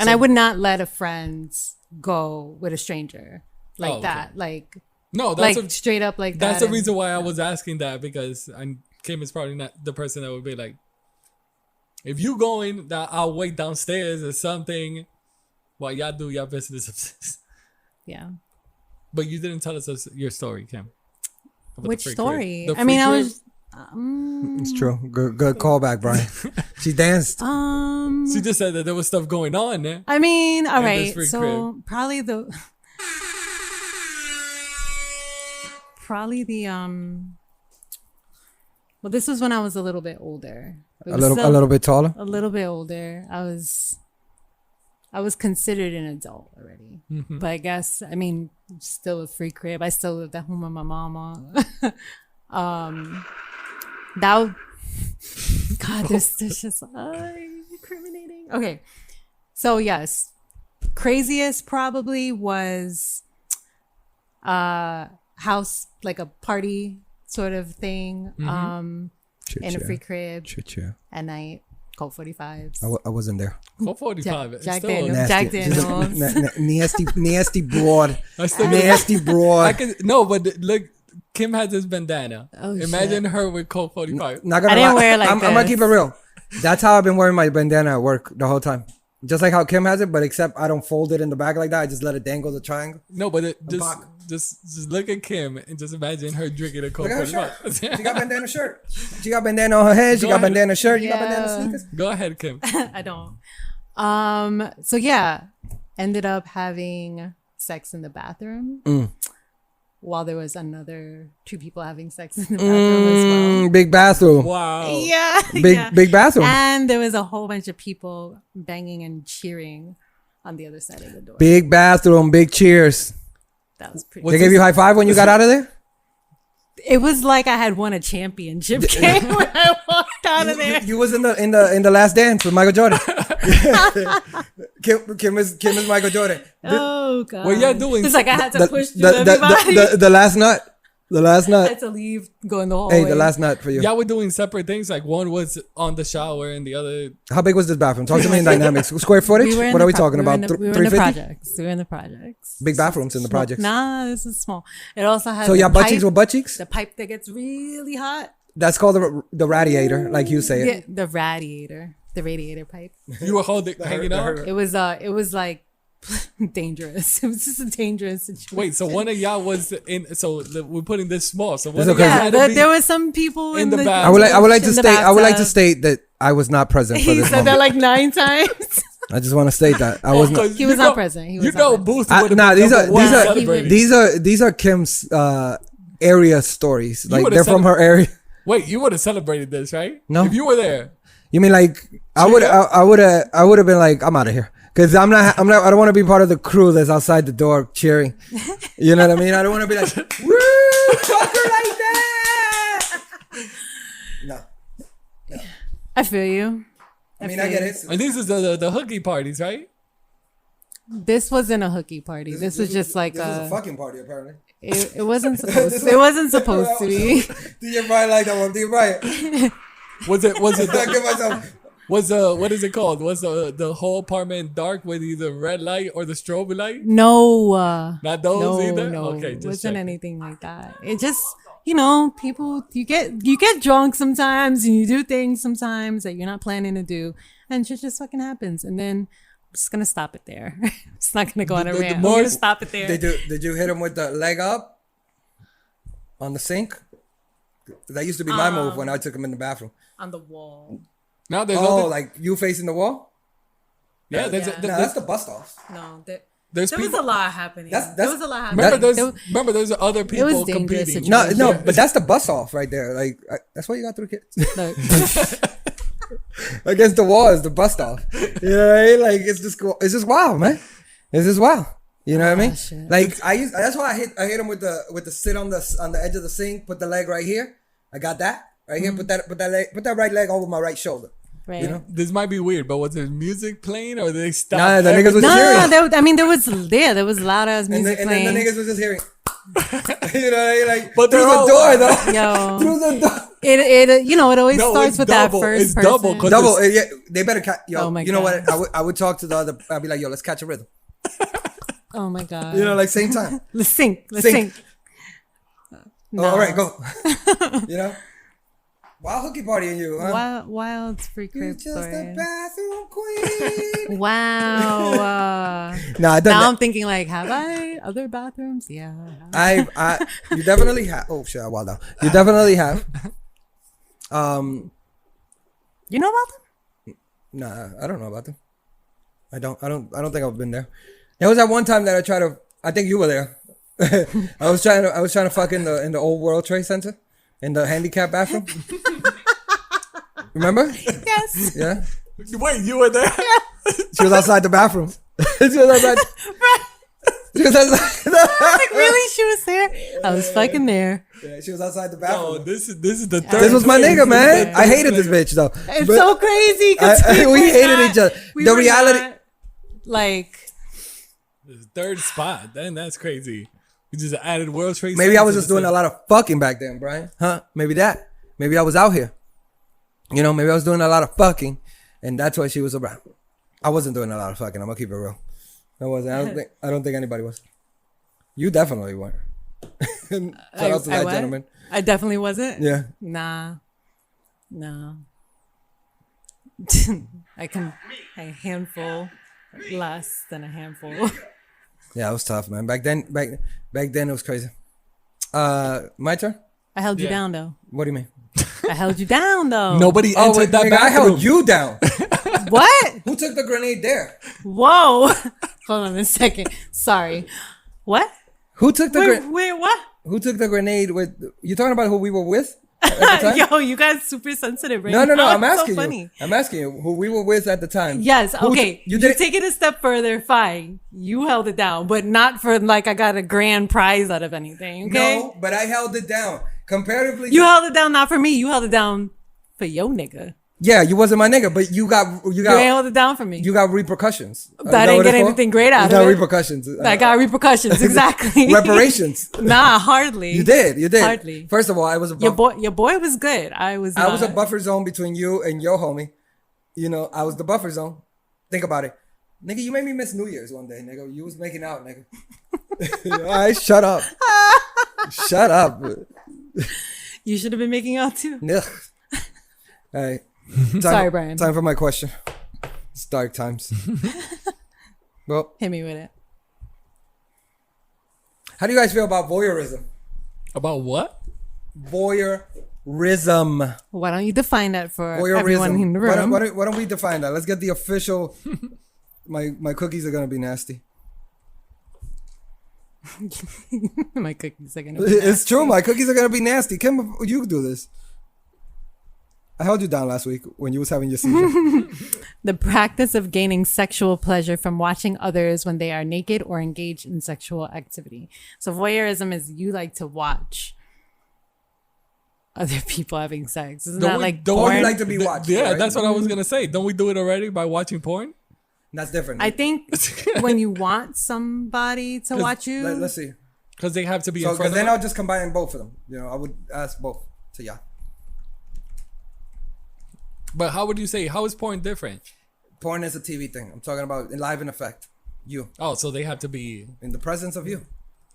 And I would not let a friend go with a stranger like okay. that. Like no, that's straight up like that. that's the and- reason why I was asking that, because Kim is probably not the person that would be like, if you going, that I'll wait downstairs or something while y'all do your business. Yeah. But you didn't tell us your story, Kim. About the Which free story? crib. The I mean, free I crib? was. It's true. Good callback, Brian. She danced. She just said that there was stuff going on there. I mean, all this right. free So probably the well, this was when I was a little bit older. It A was little bit taller. a little bit older. I was considered an adult already. Mm-hmm. But I guess, I mean, still a free crib. I still lived at home with my mama. God, this just incriminating. Okay. So yes, craziest probably was house, like a party sort of thing. In a free crib Chit-chat. at night, Colt 45s. I wasn't there. Colt 45. It's Jack still Daniels. Nasty. Jack Daniels. Nasty broad. I still Nasty I broad. could no, but look, Kim has this bandana. Oh, Imagine her with Colt 45. Not gonna I didn't lie. wear it like I'm gonna this. keep it real. That's how I've been wearing my bandana at work the whole time. Just like how Kim has it, but except I don't fold it in the back like that. I just let it dangle the triangle. No, but just look at Kim and just imagine her drinking a Coke. Look at her with shirt. She got bandana shirt. She got bandana on her head. She Go got ahead. bandana shirt. You got Yeah. bandana sneakers. Go ahead, Kim. I don't. So yeah, ended up having sex in the bathroom while there was another 2 people having sex in the bathroom as well. Big bathroom. Wow. Yeah. Big yeah. big bathroom. And there was a whole bunch of people banging and cheering on the other side of the door. Big bathroom. Big cheers. That was pretty. What's They gave you a high five when you got out of there. It was like I had won a championship game when I walked out of there. You was in the Last Dance with Michael Jordan. Kim is Michael Jordan. Oh god. What y'all doing? It's like I had to push through everybody. The last nut. The last I nut. had to leave, go in the hallway. Hey, the last nut for you. Y'all were doing separate things. Like one was on the shower and the other. How big was this bathroom? Talk to me in dynamics. Square footage? We were in What the are we pro- talking about? We were in the 350? projects. We were in the projects. Big bathrooms in the Small- projects. Nah, this is small. It also has So the y'all butt pipe- cheeks with butt cheeks? the pipe that gets really hot. That's called the radiator, like you say it. Yeah, the radiator pipe. You were hanging out. It was like dangerous. It was just a dangerous situation. Wait, so one of y'all was in. So we're putting this small. So one It's of y'all okay. Yeah, had to be- there were some people in the bathroom. I would like to in the state. I would like to bathtub. state that I was not present for He this said that moment. like 9 times. I just want to state that I was not. 'Cause He you was know- not present. He was you not know, present. Booth. I, would have nah, been these are number one these are celebrating. these are Kim's area stories. Like would've they're from said- her area. Wait, you would have celebrated this, right? No. If you were there. You mean like I would have been like, I'm out of here. Cause I don't want to be part of the crew that's outside the door cheering. You know what I mean? I don't want to be like, woo, fucker like that. No. I feel you. I mean, I get it. And these is the hooky parties, right? This wasn't a hooky party. This was just like this was a fucking party, apparently. it wasn't supposed to. It wasn't supposed to be. DJ Brian like that one. DJ Brian. Was it I give myself. was what is it called? Was the whole apartment dark with either red light or the strobe light? No. Not those no, either? No, Okay, it just wasn't checking. anything like that. It just, people, you get drunk sometimes and you do things sometimes that you're not planning to do, and shit just fucking happens. And then I'm just gonna stop it there. It's not gonna go on a the rant. I'm more- gonna stop it there. Did you hit him with the leg up on the sink? That used to be my move when I took him in the bathroom. On the wall. Now there's Oh, other, like you facing the wall? yeah, there's, Yeah. Nah, there's, that's the bust off. No, there's there was people. a lot happening. That's- there was a lot Remember, happening. there's other people was dangerous competing. situation. No, but that's the bust off right there. Like that's why you got 3 kids. Look, Against the wall is the bust off. You know what I mean? Like it's just wild, man. It's just wild. You know what I mean? shit. Like that's why I hit him with the sit on the edge of the sink, put the leg right here. I got that right here. Put that right leg over my right shoulder. right. You know? This might be weird, but was there music playing or did they stop? Nah, the niggas was No, cheering. there was loud ass And music then playing. the niggas was just hearing. You know what I mean? Like But through they're the all- door though. Yo, Through the door. it it always No, starts it's with double. that first It's person. double, 'cause Double. Yeah, they better catch. Yo, Oh my you know God. what? I would talk to the other. I'd be like, yo, let's catch a rhythm. Oh my god. You know, like same time. Let's sing. Let's Sing. sing. Oh, all right, go. You know, wild hookie party in you, huh? Wild free You're crib just a story. bathroom queen. Wow. Nah, I done Now that. I'm thinking like, have I other bathrooms? Yeah. You definitely have. Oh shit, I wild out. You definitely have. You know about them? Nah, I don't know about them. I don't think I've been there. There was that one time that I tried to. I think you were there. I was trying to fuck in the old World Trade Center in the handicap bathroom. Remember? Yes. Yeah. Wait, you were there? She was outside the bathroom. She was outside. She was outside. Like really, she was there. I was fucking there. Yeah, she was outside the Oh, bathroom. this is the third. This was my place. nigga, man. Yeah. I hated this bitch though. It's But so crazy because we hated each other. The reality. Like This third spot. Then that's crazy. We just added World Trade. Maybe I Center was to just the doing a lot of fucking back then, Brian. Huh? Maybe that. Maybe I was out here. You know, maybe I was doing a lot of fucking, and that's why she was around. I wasn't doing a lot of fucking. I'm gonna keep it real. I wasn't. I don't think anybody was. You definitely weren't. Shout out to that what? gentleman. I definitely wasn't. Yeah. Nah. No. I can a handful less than a handful. Yeah, it was tough, man. Back then it was crazy. My turn. I held you Yeah. down though. What do you mean? I held you down though. Nobody Oh, entered wait, that nigga, bathroom. I held you down. What? Who took the grenade there? Whoa. Hold on a second. Sorry. What? Who took the Wait, what? Who took the grenade with? You talking about who we were with at the time? Yo, you guys super sensitive right No. now. I'm It's asking so you. funny. I'm asking you who we were with at the time. Yes. Who Okay. you You did. take it a step further. Fine. You held it down, but not for like I got a grand prize out of anything. Okay. No, but I held it down comparatively. You held it down not for me. You held it down for your nigga. Yeah, you wasn't my nigga, but you You ain't held it down for me. you got repercussions. Is I that didn't what get it's called? anything great out It's of not it. repercussions. I got repercussions. Exactly. reparations. Nah, hardly. You did. Hardly. First of all, I was a Your boy was good. I was. I was a not. buffer zone between you and your homie. You know, I was the buffer zone. Think about it. Nigga, you made me miss New Year's one day, nigga. You was making out, nigga. All right, shut up. Shut up. You should have been making out too. Ugh. All right. Sorry, Brian. Time for my question. It's dark times. Well, Hit me with it. how do you guys feel about voyeurism? About what? Voyeurism. Why don't you define that for Voyeurism. everyone in the room? Why don't we define that? Let's get the official. My cookies are gonna be nasty. My cookies are gonna. Be It's true. My cookies are gonna be nasty. Kim, you do this. I held you down last week when you was having your seizure. The practice of gaining sexual pleasure from watching others when they are naked or engaged in sexual activity. So voyeurism is you like to watch other people having sex. Isn't that like Or porn? you like to be watched. Yeah, right? that's what I was gonna say. Don't we do it already by watching porn? That's different. I think when you want somebody to watch you, Let's see. Because they have to be So, in front because of then them. I'll just combine both of them. You know, I would ask both to y'all. But how would you say? How is porn different? Porn is a TV thing. I'm talking about live in effect. You Oh, so they have to be in the presence of you.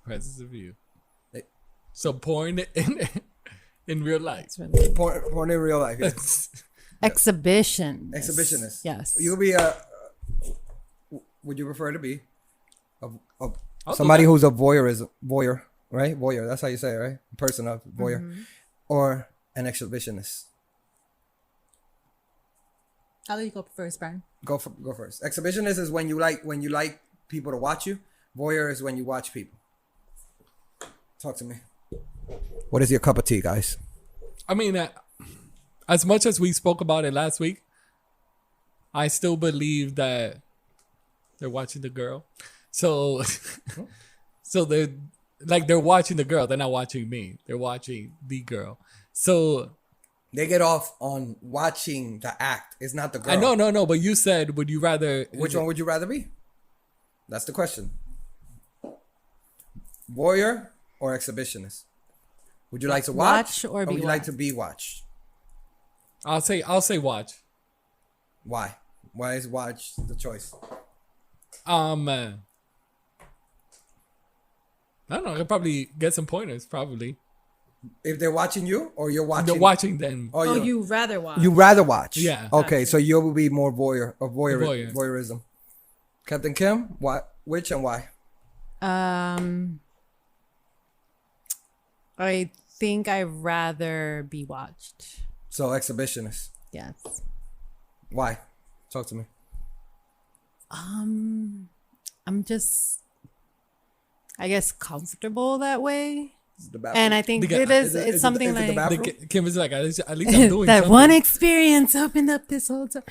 presence of you. They- So porn in real life. it's really Porn in real life. Yeah. exhibition. Exhibitionist. Yes. You'll be a. Would you prefer to be a I'll do somebody that. who's a voyeur, right? Voyeur. That's how you say it, right? A person of voyeur, or an exhibitionist. I'll let you go first, Brian. Go first. Exhibitionist is when you like people to watch you. Voyeur is when you watch people. Talk to me. What is your cup of tea, guys? I mean, as much as we spoke about it last week, I still believe that they're watching the girl. So, so they're watching the girl. They're not watching me. They're watching the girl. So They get off on watching the act. It's not the girl. I no. But you said, would you rather? Which one would you rather be? That's the question. Voyeur or exhibitionist? Would you like to watch, Watch or be would you like to watched? be watched? I'll say watch. Why? Why is watch the choice? I don't know. I could probably get some pointers. Probably. If they're watching you or you're watching? They're watching them. Oh, Oh, you you rather watch. you rather watch? Yeah. Okay, so you will be more voyeur Voyeur. voyeurism. Captain Kim, what? Which and why? I think I'd rather be watched. So exhibitionist. Yes. Why? Talk to me. I'm just, I guess, comfortable that way. The bathroom. And I think The- it is, is it- it's is it- something is it the like bathroom? Kim is like, at least I'm doing that something. one experience opened up this whole time.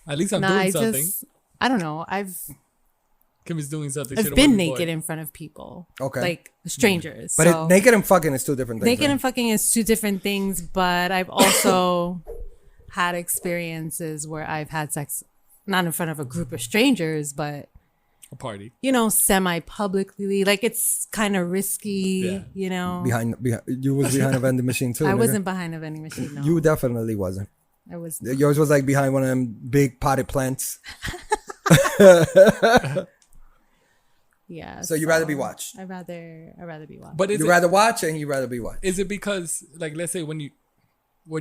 At least I'm Nah, doing I something. just, I don't know. I've Kim is doing something. I've been naked in front of people. Okay. Like strangers. But so. naked and fucking is two different things. Naked right? and fucking is two different things, but I've also had experiences where I've had sex not in front of a group of strangers, but a party. you know, semi-publicly. Like it's kind of risky, Yeah. you know. behind you was behind a vending machine too. I nigga. wasn't behind a vending machine. No, You definitely wasn't. I was. Yours was like behind one of them big potted plants. Yeah. So you rather be watched. I'd rather be watched. But is You it, rather watch and you rather be watched. is it because, like, let's say when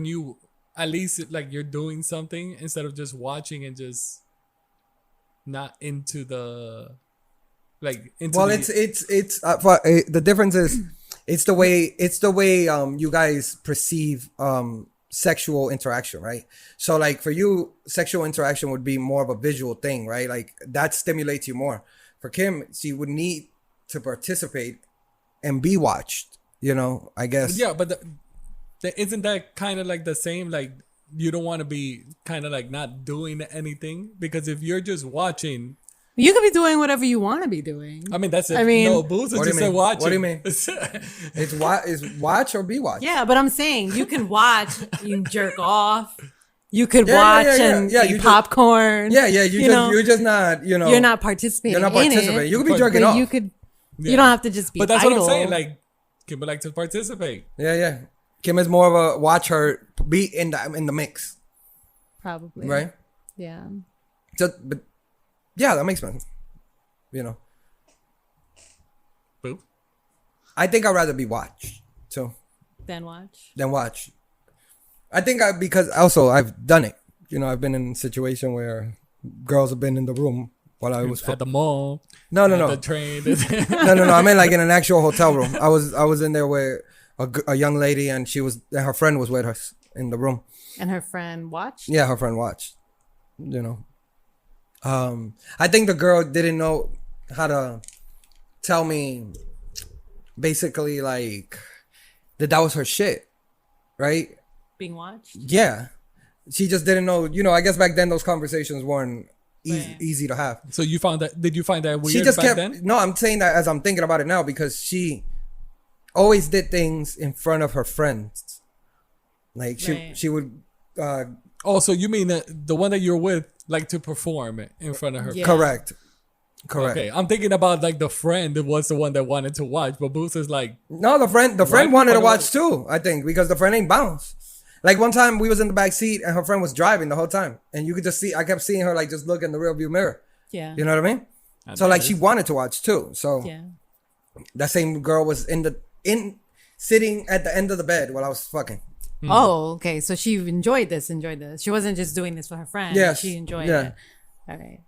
you at least like you're doing something instead of just watching and just not into the Like into Well, the, the difference is it's the way you guys perceive sexual interaction, right? So like for you, sexual interaction would be more of a visual thing, right? Like that stimulates you more. For Kim, she would need to participate and be watched, I guess. yeah, but isn't that kind of like the same? Like you don't want to be kind of like not doing anything, because if you're just watching, You could be doing whatever you want to be doing. I mean that's it. I mean- no, Booze is What do just you a mean? watching. What do you mean? It's watch or be watched. Yeah, but I'm saying you can watch, you can jerk off, you could Yeah, watch yeah, yeah, and yeah. eat You just- popcorn. You're just not, you're not participating. You're not in participating. it, You could be But jerking but off. you could. Yeah. You don't have to just be. But that's idle. what I'm saying. Like Kim would like to participate. Yeah. Kim is more of a watch her be in the mix, Probably. right? Yeah. So, but yeah, that makes sense. Boo. I think I'd rather be watched too Then watch. than watch. I think because also I've done it. I've been in a situation where girls have been in the room while I was At the mall. no. The train. No. I mean like in an actual hotel room. I was in there with a young lady and her friend was with us in the room. And her friend watched. Yeah, her friend watched. I think the girl didn't know how to tell me basically like that was her shit, right? Being watched. Yeah. She just didn't know, I guess back then those conversations weren't Right. easy to have. So you found that? Did you find that weird She just back kept then? No, I'm saying that as I'm thinking about it now because she always did things in front of her friends. Like Right. she would Oh, so you mean the one that you're with like to perform in front of her? Yeah. correct. Okay, I'm thinking about like the friend that was the one that wanted to watch, but Booth is like, No, the friend Right? wanted to Or watch too, I think, because the friend ain't bounce. Like one time we was in the back seat and her friend was driving the whole time. And you could just I kept seeing her like just look in the rear view mirror. Yeah. You know what I mean? So like she wanted to watch too. So Yeah. that same girl was sitting at the end of the bed while I was fucking. Oh, okay. So she enjoyed this. She wasn't just doing this for her friend. Yes. She enjoyed Yeah. it. All right.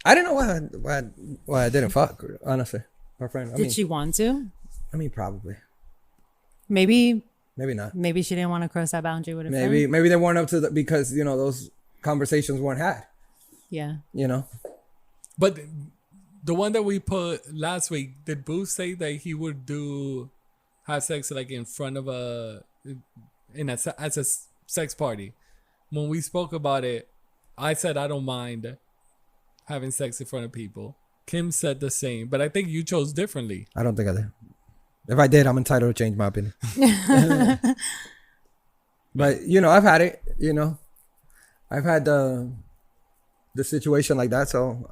I didn't know why I didn't fuck, honestly. Her friend. Did she want to? I mean probably. Maybe Maybe not. she didn't want to cross that boundary with her Maybe friend. they weren't up to because those conversations weren't had. Yeah. but the one that we put last week, did Booth say that he would have sex like in front of as a sex party? When we spoke about it, I said I don't mind having sex in front of people. Kim said the same, but I think you chose differently. I don't think I did. If I did, I'm entitled to change my opinion. But I've had it. I've had the situation like that. So,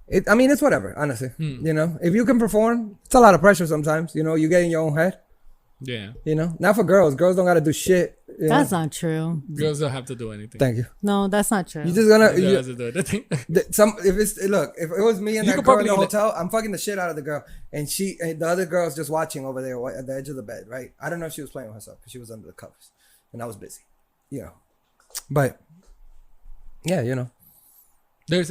it's whatever. Honestly, if you can perform, it's a lot of pressure sometimes. You get in your own head. Yeah, Not for girls. Girls don't got to do shit. That's not true. girls don't have to do anything. Thank you. No, that's not true. You just gonna They don't have to do anything. if it was me and You that could girl in probably the hotel, I'm fucking the shit out of the girl, and the other girl's just watching over there at the edge of the bed, right? I don't know if she was playing with herself because she was under the covers, and I was busy, But yeah, There's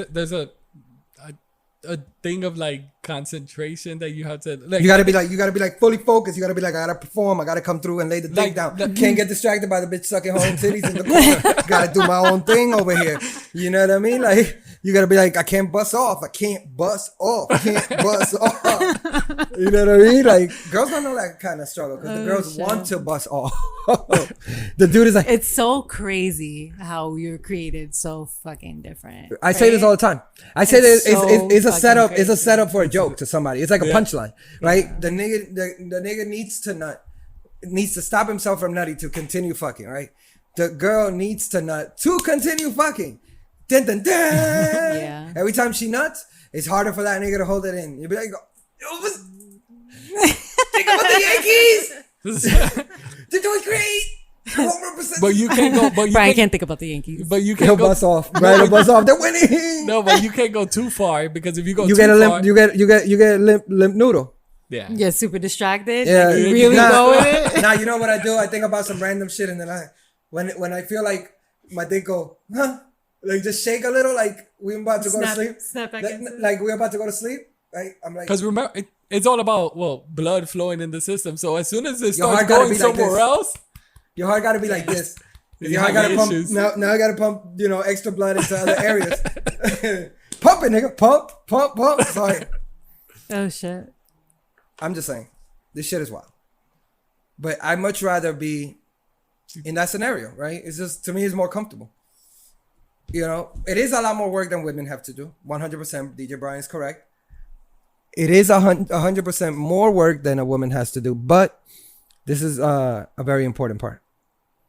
a thing of like concentration that you have to like. you gotta be like fully focused. You gotta be like, I gotta perform. I gotta come through and lay the dick down. Can't get distracted by the bitch sucking her own titties in the corner. Gotta do my own thing over here. You know what I mean? Like you gotta be like, I can't bust off. I can't bust off. I can't bust off. You know what I mean? Like girls don't know that kind of struggle because the girls want to bust off. The dude is like, It's so crazy how you're created so fucking different. I say this all the time. I say It's that it's a so setup. fucking It's a crazy. setup for a joke to somebody. It's like a punchline, right? The nigga needs to nut, needs to stop himself from nutty to continue fucking, right? The girl needs to nut to continue fucking. Dun, dun, dun. Yeah. Every time she nuts, it's harder for that nigga to hold it in. You'll be like, think about the Yankees. They're doing great. But you can't go. But you Brian can't think about the Yankees. But you He'll can't go. bust off. Right, he'll bust off. They're winning. No, but you can't go too far because if you go You too get a far, limp. You get limp noodle. yeah. You're super distracted. Yeah, Like, you really nah, go with it. Now you know what I do. I think about some random shit, and then when I feel like my dick go, like just shake a little, like we about to go to sleep. Snap back Like, into it. like we're about to go to sleep. right? I'm like, Because remember, it's all about blood flowing in the system. So as soon as it Your starts heart gotta going be like somewhere this. else, your heart got to be like this. You Your heart have got to pump. issues. Now I got to pump, extra blood into other areas. Pump it, nigga. Pump, pump, pump. Sorry. Oh shit. I'm just saying. This shit is wild. But I'd much rather be in that scenario, right? It's just, to me, it's more comfortable. It is a lot more work than women have to do. 100%. DJ Brian's correct. It is 100% more work than a woman has to do. But this is a very important part.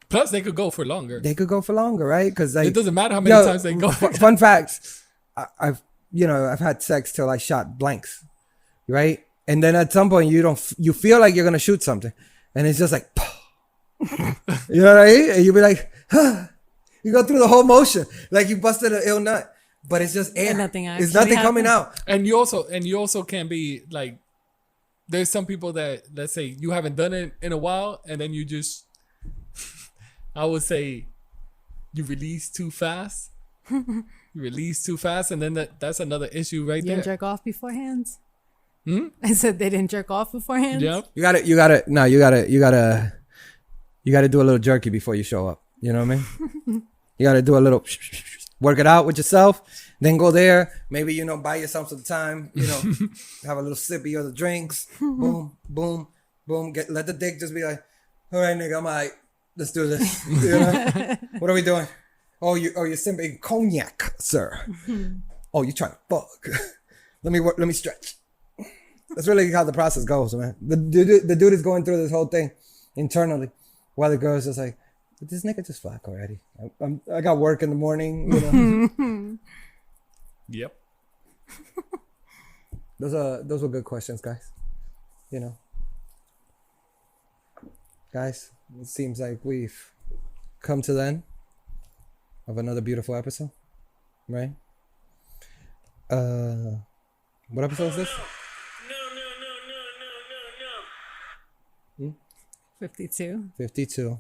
plus they could go for longer. They could go for longer, right? Because It doesn't matter how many times they go. Fun fact: I've had sex till I shot blanks, right? And then at some point you feel like you're gonna shoot something, and it's just like, you know what I mean? And you be like, huh. You go through the whole motion like you busted an ill nut, but it's just air. And nothing It's nothing coming out. And you also can be like, there's some people that, let's say you haven't done it in a while, and then you just, I would say, you release too fast. You release too fast, and then that's another issue right You there. didn't jerk off beforehand? I said they didn't jerk off beforehand? Yep. You gotta do a little jerky before you show up. You know what I mean? You gotta do a little work it out with yourself, then go there. Maybe, buy yourself some time, have a little sippy of the drinks. Boom, boom, boom. Let the dick just be like, all right, nigga, I'm all right. Let's do this. What are we doing? Oh, you're sipping cognac, sir. Oh, you trying to fuck. Let me stretch. That's really how the process goes, man. The dude is going through this whole thing internally, while the girl's just like, did this nigga just fuck already? I got work in the morning, Yep. Those were good questions, guys. Guys, it seems like we've come to the end of another beautiful episode, right? What episode is this? No. 52. 52.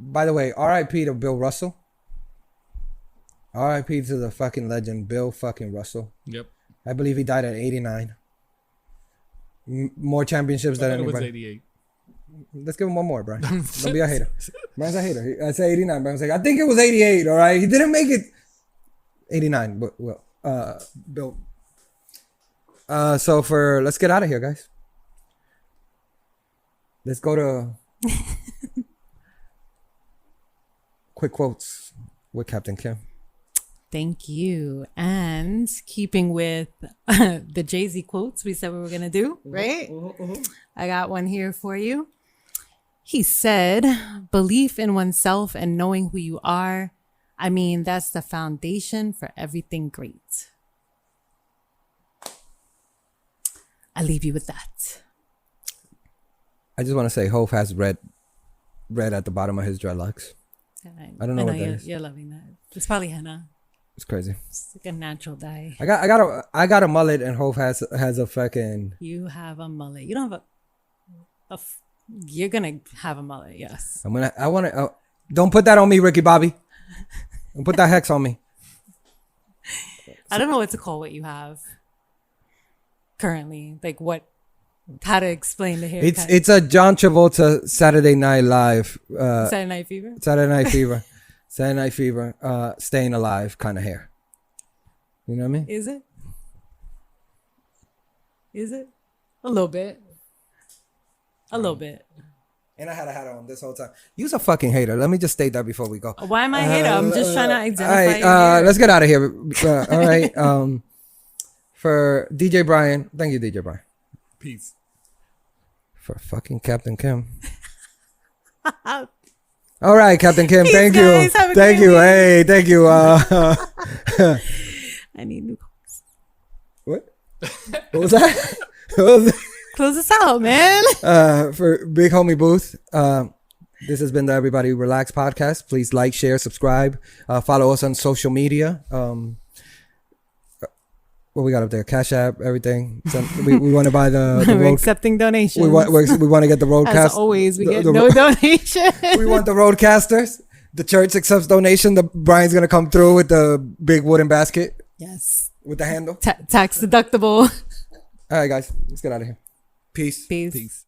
By the way, R.I.P. to Bill Russell. R.I.P. to the fucking legend, Bill fucking Russell. Yep. I believe he died at 89. More championships than It was anybody. 88. Let's give him one more, Brian. Don't be a hater. Brian's a hater. I say 89. Brian's like, I think it was 88, all right? He didn't make it 89, but, Bill. So let's get out of here, guys. Let's go to quick quotes with Captain Kim. Thank you. And keeping with the Jay-Z quotes we said we were going to do, right? I got one here for you. He said, belief in oneself and knowing who you are, that's the foundation for everything great. I leave you with that. I just want to say Hov has red at the bottom of his dreadlocks. I don't know what that is. You're loving that. It's probably henna. It's crazy. It's like a natural dye. I got a mullet, and Hov has a fucking. You have a mullet. You don't have you're gonna have a mullet, yes. Don't put that on me, Ricky Bobby. Don't put that hex on me. I don't know what to call what you have currently. Like how to explain the haircut. It's a John Travolta Saturday Night Live. Saturday Night Fever. Saturday Night Fever. Saturday Night Fever. Staying alive kind of hair. You know what I mean? Is it? A little bit. A little bit. And I had a hat on this whole time. You's a fucking hater. Let me just state that before we go. Why am I a hater? I'm just trying to identify. All right, your hair. let's get out of here. All right. For DJ Brian, thank you, DJ Brian. Peace. For fucking Captain Kim. All right, Captain Kim. Peace, thank guys. you. Have a Thank great you. week. Hey, thank you. I need new clothes. What? What was that? What was that? Close us out, man. For Big Homie Booth, this has been the Everybody Relax podcast. Please like, share, subscribe. Follow us on social media. What we got up there? Cash App, everything. So we want to buy the We're road. accepting donations. We want to get the roadcast. As always, we get the- no donation. We want the roadcasters. The church accepts donation. Brian's gonna come through with the big wooden basket Yes. with the handle. Tax deductible. All right, guys, let's get out of here. Peace. Peace. Peace.